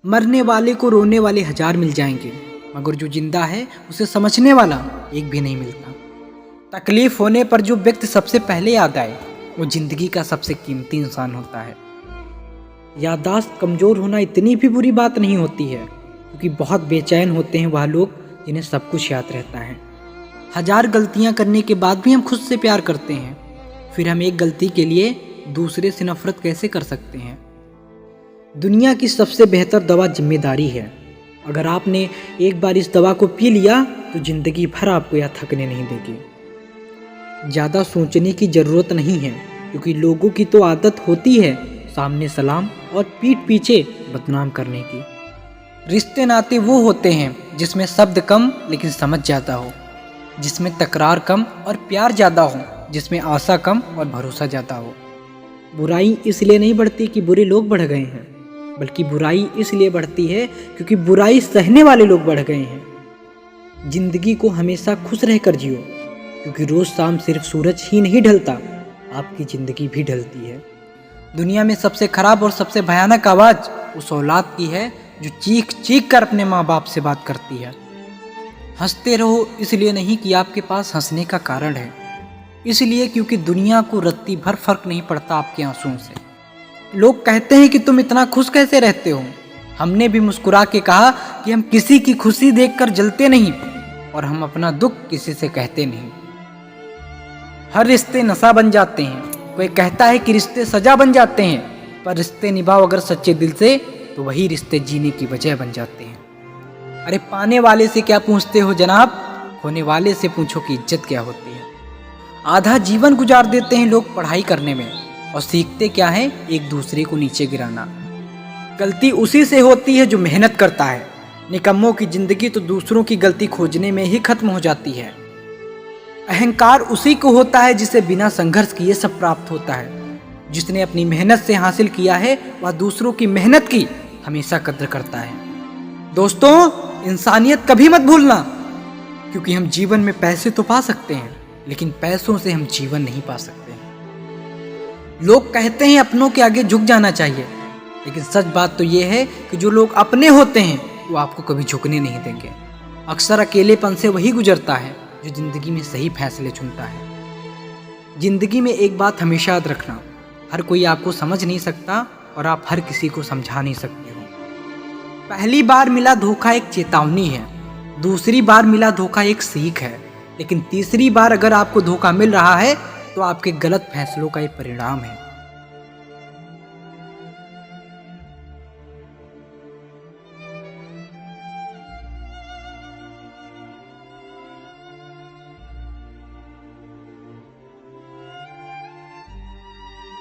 मरने वाले को रोने वाले 1000 मिल जाएंगे, मगर जो जिंदा है उसे समझने वाला एक भी नहीं मिलता। तकलीफ होने पर जो व्यक्ति सबसे पहले याद आए वो जिंदगी का सबसे कीमती इंसान होता है। याददाश्त कमज़ोर होना इतनी भी बुरी बात नहीं होती है, क्योंकि बहुत बेचैन होते हैं वह लोग जिन्हें सब कुछ याद रहता है। 1000 गलतियां करने के बाद भी हम खुद से प्यार करते हैं, फिर हम एक गलती के लिए दूसरे से नफरत कैसे कर सकते हैं। दुनिया की सबसे बेहतर दवा जिम्मेदारी है। अगर आपने एक बार इस दवा को पी लिया तो ज़िंदगी भर आपको यह थकने नहीं देगी। ज़्यादा सोचने की ज़रूरत नहीं है, क्योंकि लोगों की तो आदत होती है सामने सलाम और पीठ पीछे बदनाम करने की। रिश्ते नाते वो होते हैं जिसमें शब्द कम लेकिन समझ ज़्यादा हो, जिसमें तकरार कम और प्यार ज़्यादा हो, जिसमें आशा कम और भरोसा ज़्यादा हो। बुराई इसलिए नहीं बढ़ती कि बुरे लोग बढ़ गए हैं, बल्कि बुराई इसलिए बढ़ती है क्योंकि बुराई सहने वाले लोग बढ़ गए हैं। जिंदगी को हमेशा खुश रहकर जियो, क्योंकि रोज़ शाम सिर्फ सूरज ही नहीं ढलता, आपकी ज़िंदगी भी ढलती है। दुनिया में सबसे खराब और सबसे भयानक आवाज़ उस औलाद की है जो चीख चीख कर अपने माँ बाप से बात करती है। हंसते रहो इसलिए नहीं कि आपके पास हंसने का कारण है, इसलिए क्योंकि दुनिया को रत्ती भर फर्क नहीं पड़ता आपके आंसुओं से। लोग कहते हैं कि तुम इतना खुश कैसे रहते हो। हमने भी मुस्कुरा के कहा कि हम किसी की खुशी देखकर जलते नहीं और हम अपना दुख किसी से कहते नहीं। हर रिश्ते नशा बन जाते हैं। कोई कहता है कि रिश्ते सजा बन जाते हैं, पर रिश्ते निभाओ अगर सच्चे दिल से तो वही रिश्ते जीने की वजह बन जाते हैं। अरे पाने वाले से क्या पूछते हो जनाब, खोने वाले से पूछो कि इज्जत क्या होती है। आधा जीवन गुजार देते हैं लोग पढ़ाई करने में, और सीखते क्या है, एक दूसरे को नीचे गिराना। गलती उसी से होती है जो मेहनत करता है। निकम्मों की जिंदगी तो दूसरों की गलती खोजने में ही खत्म हो जाती है। अहंकार उसी को होता है जिसे बिना संघर्ष किए सब प्राप्त होता है। जिसने अपनी मेहनत से हासिल किया है वह दूसरों की मेहनत की हमेशा कद्र करता है। दोस्तों, इंसानियत कभी मत भूलना, क्योंकि हम जीवन में पैसे तो पा सकते हैं, लेकिन पैसों से हम जीवन नहीं पा सकते। लोग कहते हैं अपनों के आगे झुक जाना चाहिए, लेकिन सच बात तो ये है कि जो लोग अपने होते हैं वो आपको कभी झुकने नहीं देंगे। अक्सर अकेलेपन से वही गुजरता है जो जिंदगी में सही फैसले चुनता है। जिंदगी में एक बात हमेशा याद रखना, हर कोई आपको समझ नहीं सकता और आप हर किसी को समझा नहीं सकते हो। पहली बार मिला धोखा एक चेतावनी है, दूसरी बार मिला धोखा एक सीख है, लेकिन तीसरी बार अगर आपको धोखा मिल रहा है तो आपके गलत फैसलों का एक परिणाम है।